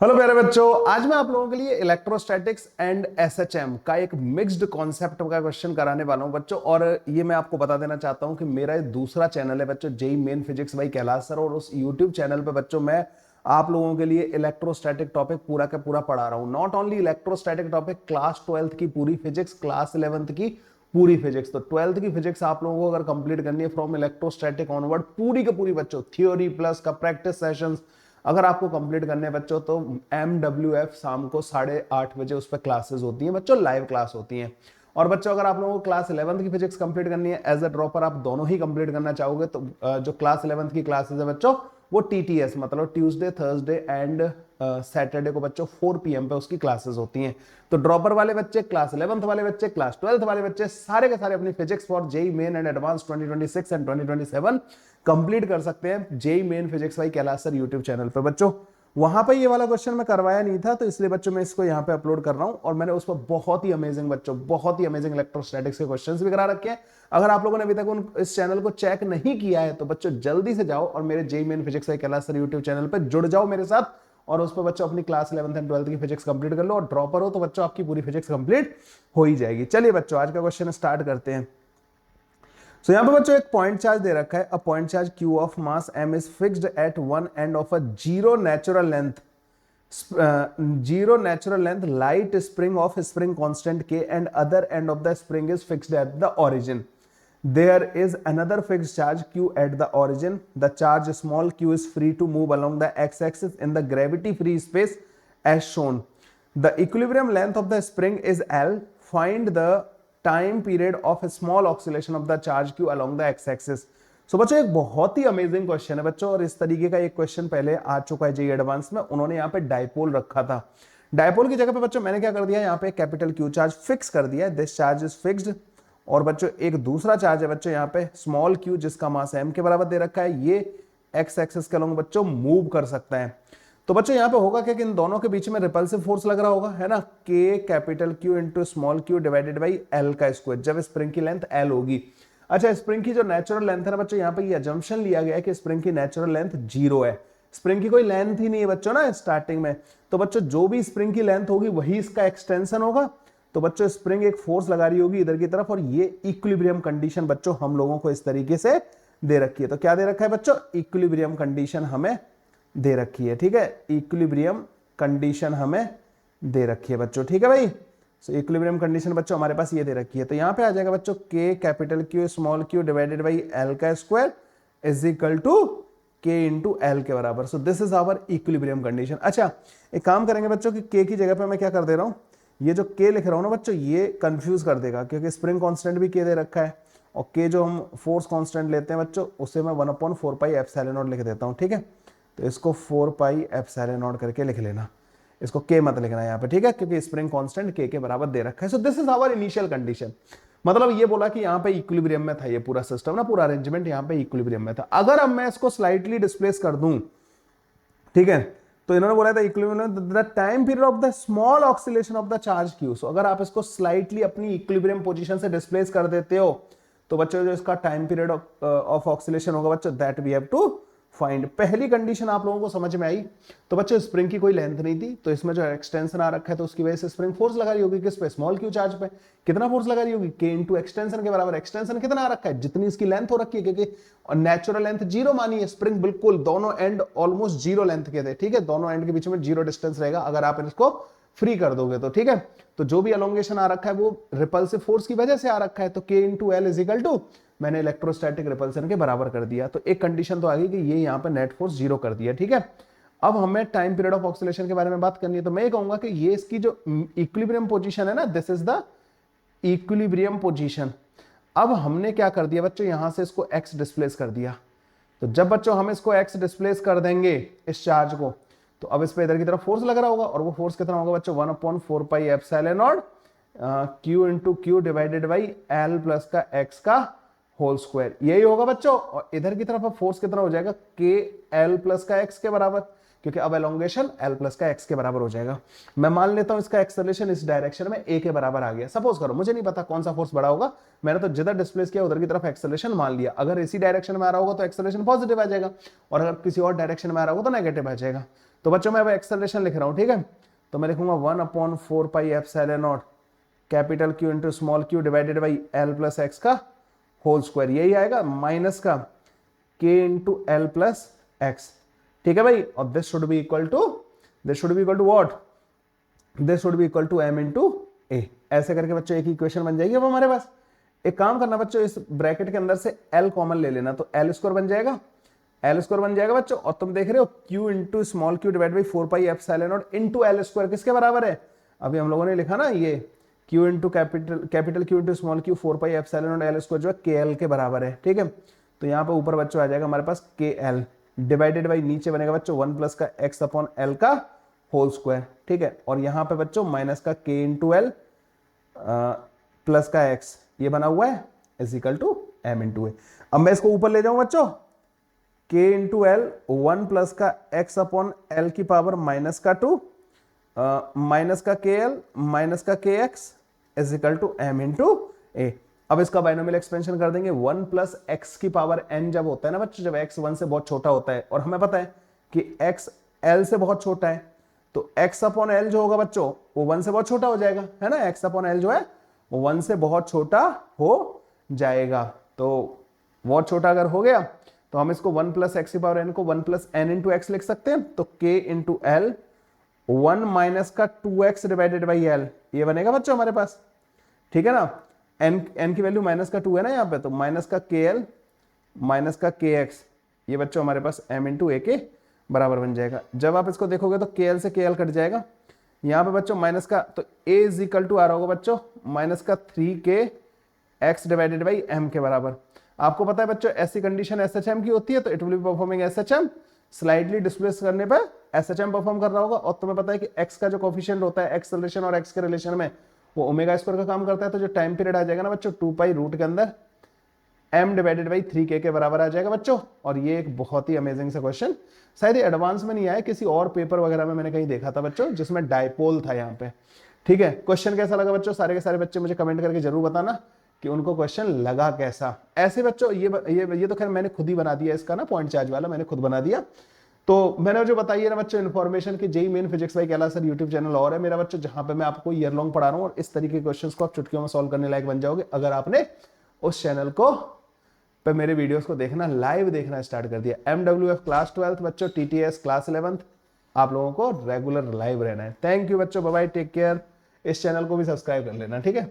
Hello प्यारे बच्चों, आज मैं आप लोगों के लिए इलेक्ट्रोस्टैटिक्स एंड एसएचएम का एक मिक्स्ड कॉन्सेप्ट का क्वेश्चन कराने वाला हूं बच्चों। और ये मैं आपको बता देना चाहता हूं कि मेरा ये दूसरा चैनल है बच्चों, JEE Main physics by Kailash sir. और उस यूट्यूब चैनल पे बच्चों मैं आप लोगों के लिए इलेक्ट्रोस्टैटिक टॉपिक पूरा का पूरा पढ़ा रहा हूं। Not only electrostatic topic, class 12th की पूरी फिजिक्स, क्लास 11th की पूरी फिजिक्स। तो 12th की फिजिक्स आप लोगों को अगर कंप्लीट करनी है फ्रॉम इलेक्ट्रोस्टैटिक ऑनवर्ड, पूरी का पूरी बच्चों थ्योरी प्लस का प्रैक्टिस सेशंस अगर आपको कंप्लीट करने हैं बच्चों, तो MWF शाम को 8:30 बजे उस पर क्लासेस होती हैं बच्चों, लाइव क्लास होती हैं। और बच्चों अगर आप लोगों को क्लास 11th की फिजिक्स कंप्लीट करनी है एज अ ड्रॉपर, आप दोनों ही कंप्लीट करना चाहोगे तो जो क्लास 11th की क्लासेस है बच्चों, वो TTS मतलब ट्यूसडे थर्सडे एंड सैटरडे को बच्चों 4 PM पे उसकी क्लासेस होती हैं। तो ड्रॉपर वाले बच्चे, क्लास 11th वाले बच्चे, क्लास 12th वाले बच्चे, सारे के सारे अपनी physics for JEE Main and advance 2026 and 2027 complete कर सकते हैं JEE Main physics by Kailash sir YouTube channel पे बच्चों। वहां पे ये वाला क्वेश्चन मैं करवाया नहीं था, तो इसलिए बच्चों मैं इसको यहाँ पे अपलोड कर रहा हूँ। और मैंने उस पर बहुत ही अमेजिंग बच्चों, बहुत ही अमेजिंग इलेक्ट्रोस्टैटिक्स के क्वेश्चंस भी करा रखे हैं। अगर आप लोगों ने अभी तक इस चैनल को चेक नहीं किया है तो बच्चों जल्दी से जाओ और मेरे JEE Main physics by Kailash sir YouTube channel पर जुड़ जाओ मेरे साथ। और उस पर बच्चों अपनी क्लास 11th एंड 12th की फिजिक्स कंप्लीट कर लो। और ड्रॉपर हो तो बच्चों आपकी पूरी फिजिक्स कंप्लीट हो ही जाएगी। चलिए बच्चों आज का क्वेश्चन स्टार्ट करते हैं। सो यहां पे बच्चों एक पॉइंट चार्ज दे रखा है। A point charge q of mass m is fixed at one end of a zero natural length light spring of spring constant k and other end of the spring is fixed at the origin. There is another fixed charge q at the origin. The charge small q is free to move along the x-axis in the gravity-free space as shown. The equilibrium length of the spring is L. Find the time period of a small oscillation of the charge q along the x-axis. सो बच्चों एक बहुत ही amazing question है बच्चों। और इस तरीके का एक क्वेश्चन पहले आ चुका है जेई एडवांस में। उन्होंने यहाँ पे डायपोल रखा था। डायपोल की जगह पे बच्चों मैंने क्या कर दिया, यहाँ पे कैपिटल क्यू चार्ज फिक्स कर दिया है। This charge is fixed. और बच्चों एक दूसरा चार्ज है बच्चों यहाँ पे स्मॉल क्यू, जिसका मास m के बराबर दे रखा है। ये एक्स एक्सिस के अलोंग बच्चों मूव कर सकता है। तो बच्चों यहाँ पे होगा क्या कि इन दोनों के बीच में रिपल्सिव फोर्स लग रहा होगा, है ना, k capital Q into small Q divided by L का स्क्वायर, जब स्प्रिंग की लेंथ L होगी। अच्छा, स्प्रिंग की जो नेचुरल लेंथ है ना बच्चों, यहाँ पे ये अजम्पशन लिया गया है कि स्प्रिंग की नेचुरल लेंथ 0 है। स्प्रिंग की कोई लेंथ ही नहीं है बच्चों ना स्टार्टिंग में। तो बच्चों जो भी स्प्रिंग की लेंथ होगी वही इसका एक्सटेंशन होगा। तो बच्चों स्प्रिंग एक फोर्स लगा रही होगी इधर की तरफ, और ये इक्विलिब्रियम कंडीशन बच्चों हम लोगों को इस तरीके से दे रखी है। तो क्या दे रखा है बच्चों, इक्विलिब्रियम कंडीशन हमें दे रखी है। ठीक है, इक्विलिब्रियम कंडीशन हमें दे रखी है बच्चों। ठीक है भाई, सो इक्विलिब्रियम कंडीशन बच्चों हमारे पास ये दे रखी है। तो यहां पे आ जाएगा बच्चों k capital Q small q divided by L का square is equal to k into L के बराबर। So this is our equilibrium condition. अच्छा, एक काम करेंगे बच्चों कि k की जगह पे मैं क्या कर दे रहा हूं, ये जो k लिख रहा हूं ना बच्चों, ये कंफ्यूज कर देगा क्योंकि स्प्रिंग कांस्टेंट भी k दे रखा है। और k जो हम फोर्स कांस्टेंट लेते हैं बच्चों, उसे मैं 1/4 पाई एप्सिलॉन नॉट लिख देता हूं। ठीक है, तो इसको 4 पाई एप्सिलॉन नॉट करके लिख लेना, इसको k मत लिखना यहाँ पे। ठीक है, क्योंकि स्प्रिंग कांस्टेंट k के बराबर दे रखा है। So this is our initial condition. मतलब ये बोला कि यहाँ पे इक्विलिब्रियम में था ये पूरा सिस्टम ना, पूरा अरेंजमेंट यहाँ पे इक्विलिब्रियम में था। अगर अब मैं इसको स्लाइटली डिस्प्लेस कर दूं, ठीक है, तो इन्होंने बोला था equilibrium the time period of the small oscillation of the charge Q. So अगर आप इसको स्लाइटली अपनी इक्विलिब्रियम पोजीशन से डिस्प्लेस कर देते हो तो बच्चों जो इसका टाइम पीरियड ऑफ ऑक्सीलेशन होगा बच्चों, that we have to find. पहली कंडीशन आप लोगों को समझ में आई। तो बच्चों स्प्रिंग की कोई लेंथ नहीं थी, तो इसमें जो एक्सटेंशन आ रखा है तो उसकी वजह से स्प्रिंग फोर्स लगा रही होगी किस पे, स्मॉल क्यू चार्ज पे। कितना फोर्स लगा रही होगी, k इंटू एक्सटेंशन के बराबर। एक्सटेंशन कितना आ रखा है, जितनी इसकी लेंथ हो रखी है, क्योंकि नेचुरल लेंथ 0 मानी है। स्प्रिंग बिल्कुल दोनों एंड ऑलमोस्ट 0 लेंथ के थे। ठीक है, दोनों एंड के बीच में 0 डिस्टेंस रहेगा अगर आप इसको फ्री कर दोगे तो। ठीक है, तो जो भी अलोंगेशन आ रखा है वो रिपल्सिव फोर्स की वजह से आ रखा है। तो k into L is equal to, मैंने इलेक्ट्रोस्टैटिक रिपल्सन के बराबर कर दिया। तो एक कंडीशन तो आ गई कि ये यहाँ पे नेट फोर्स 0 कर दिया। ठीक है, अब हमें टाइम पीरियड ऑफ ऑक्सीलेशन के बारे में बात करनी है। तो मैं ये कहूंगा कि ये इसकी जो इक्विलिब्रियम पोजीशन है ना, this is the equilibrium position. अब हमने क्या कर दिया बच्चों, यहां से इसको x डिस्प्लेस कर दिया। तो जब बच्चों हम इसको x डिस्प्लेस कर देंगे इस चार्ज को, तो अब इस पे इधर की तरफ फोर्स लग रहा होगा, और वो फोर्स कितना होगा बच्चों, 1/4 pi epsilon not q into Q divided by L plus का x का होल स्क्वायर, यही होगा बच्चों। और इधर की तरफ अब फोर्स कितना हो जाएगा, k l प्लस का x के बराबर, क्योंकि अब एलोंगेशन l प्लस का x के बराबर हो जाएगा। मैं मान लेता हूं इसका एक्सेलरेशन इस डायरेक्शन में a के बराबर आ गया। सपोज करो, मुझे नहीं पता कौन सा फोर्स बड़ा होगा, मैंने तो जिधर डिस्प्लेस किया उधर की तरफ एक्सेलरेशन मान लिया। अगर इसी डायरेक्शन में आ रहा होगा तो एक्सेलरेशन पॉजिटिव आ जाएगा, और अगर किसी और डायरेक्शन में आ रहा होगा तो नेगेटिव आ जाएगा। तो बच्चों मैं अब एक्सेलरेशन लिख रहा हूँ, ठीक है। तो मैं लिखूंगा 1/4πε0 capital Q into small q divided by L plus x का होल स्क्वायर, यही आएगा माइनस का K into L plus x, ठीक है भाई। और this should be equal to what, this should be equal to m into a. ऐसे करके बच्चों एक इक्वेशन बन जाएगी अब हमारे पास। एक काम करना बच्चों, इस ब्रैकेट के अंदर से L कॉमन ले लेना, तो L स्क्वायर बन जाएगा, L स्क्वायर बन जाएगा बच्चों। और तुम देख रहे हो Q into small q divide by 4πε0 into L square किसके बराबर है, अभी हम लोगों ने लिखा ना ये Q into capital Q into small q 4πε0 L square जो है KL के बराबर है, ठीक है। तो यहाँ पे ऊपर बच्चों आ जाएगा हमारे पास KL डिवाइडेड बाई नीचे बनेगा बच्चों 1 प्लस का x अपॉन L का होल स्क्वायर, ठीक है। और यहाँ पे बच्चों माइनस का K इंटू L प्लस का x ये बना हुआ है is equal to m into a. अब मैं इसको ऊपर ले जाऊं बच्चों, k इंटू एल 1 प्लस का x अपॉन एल की पावर माइनस का 2 माइनस का kl माइनस का kx is equal to m into a. अब इसका बाइनोमियल एक्सपेंशन कर देंगे, 1 प्लस एक्स की पावर n जब होता है ना बच्चों, जब x 1 से बहुत छोटा होता है और हमें पता है कि x l से बहुत छोटा है, तो x अपॉन l जो होगा बच्चों वो 1 से बहुत छोटा हो जाएगा, है ना। x अपॉन l जो है वो 1 से बहुत छोटा हो जाएगा। तो बहुत छोटा अगर हो गया तो हम इसको 1 प्लस एक्स की पावर n को 1 प्लस एन इंटू एक्स लिख सकते हैं। तो k इंटू एल 1 माइनस का 2x डिवाइडेड बाई एल ये बनेगा बच्चों हमारे पास, ठीक है ना। n की वैल्यू माइनस का 2 है ना यहाँ पे, तो माइनस का kl माइनस का kx ये बच्चों हमारे पास m इंटू ए के बराबर बन जाएगा। जब आप इसको देखोगे तो kl से kl कट जाएगा, यहाँ पे बच्चों माइनस का, तो a इज इक्वल टू आ रहा होगा बच्चों माइनस का 3k x divided by m के बराबर। आपको पता है बच्चों ऐसी कंडीशन SHM की होती है, तो it will be performing SHM, slightly displace करने पर SHM परफॉर्म कर रहा होगा। और तुम्हें पता है कि x का जो कोफिशिएंट होता है एक्सेलरेशन और x के रिलेशन में वो ओमेगा स्क्वायर का काम करता है। तो जो टाइम पीरियड आ जाएगा ना बच्चों 2 पाई रूट के अंदर m डिवाइडेड बाई 3k के बराबर आ जाएगा बच्चों। और ये एक बहुत ही अमेजिंग सा क्वेश्चन, शायद ये एडवांस में नहीं आया, किसी और पेपर वगैरह में मैंने कहीं देखा था बच्चों जिसमें डायपोल था यहाँ पे, ठीक है। क्वेश्चन कैसा लगा बच्चों, सारे के सारे बच्चे मुझे कमेंट करके जरूर बताना कि उनको क्वेश्चन लगा कैसा। ऐसे बच्चों ये तो खैर मैंने खुद ही बना दिया, इसका ना पॉइंट चार्ज वाला मैंने खुद बना दिया। तो मैंने जो बताई है ना बच्चों इन्फॉर्मेशन की, JEE Main physics by Kailash sir YouTube channel और है मेरा बच्चों, जहां पे मैं आपको ईयर लॉन्ग पढ़ा रहा हूँ और इस तरीके के क्वेश्चंस को आप चुटकियों में सॉल्व करने लायक बन जाओगे अगर आपने उस चैनल को पे मेरे वीडियोस को देखना, लाइव देखना स्टार्ट कर दिया। MWF क्लास 12 बच्चों, TTS क्लास 11 आप लोगों को रेगुलर लाइव रहना है। थैंक यू बच्चों, बाय बाय, टेक केयर। इस चैनल को भी सब्सक्राइब कर लेना, ठीक है।